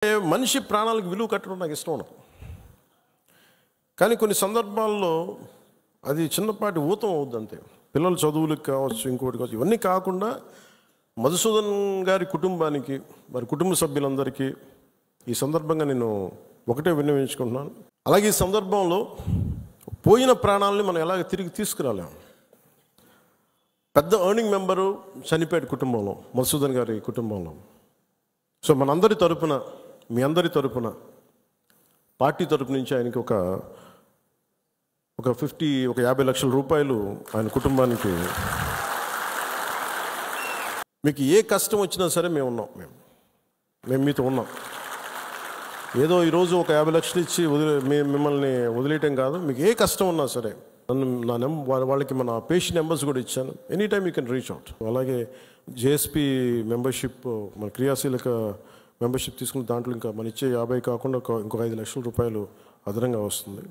మనిషి ప్రాణాలకు విలువ కట్టడం నాకు ఇష్టం ఉండదు. కానీ కొన్ని సందర్భాల్లో అది చిన్నపాటి ఊతం అవుద్ది అంతే. పిల్లల చదువులకు కావచ్చు, ఇంకోటి కావచ్చు. ఇవన్నీ కాకుండా మధుసూదన్ గారి కుటుంబానికి, మరి కుటుంబ సభ్యులందరికీ ఈ సందర్భంగా నేను ఒకటే విన్నవించుకుంటున్నాను. అలాగే ఈ సందర్భంలో పోయిన ప్రాణాలని మనం ఎలాగ తిరిగి తీసుకురాలేము. పెద్ద ఎర్నింగ్ మెంబరు చనిపోయాడు కుటుంబంలో, మధుసూదన్ గారి కుటుంబంలో. సో మనందరి తరపున, మీ అందరి తరపున, పార్టీ తరపు నుంచి ఆయనకి ఒక 50 లక్షల రూపాయలు ఆయన కుటుంబానికి. మీకు ఏ కష్టం వచ్చినా సరే మేము ఉన్నాం, మేము మీతో ఉన్నాం. ఏదో ఈరోజు ఒక 50 లక్షలు ఇచ్చి మిమ్మల్ని వదిలేయటం కాదు. మీకు ఏ కష్టం ఉన్నా సరే వాళ్ళకి మన పేషెంట్ నెంబర్స్ కూడా ఇచ్చాను. Any time you can reach out. అలాగే జేఎస్పీ మెంబర్షిప్, మన క్రియాశీలక మెంబర్షిప్ తీసుకున్న దాంట్లో ఇంకా మన ఇచ్చే 50 కాకుండా ఇంకో 5 లక్షల రూపాయలు అదనంగా వస్తుంది.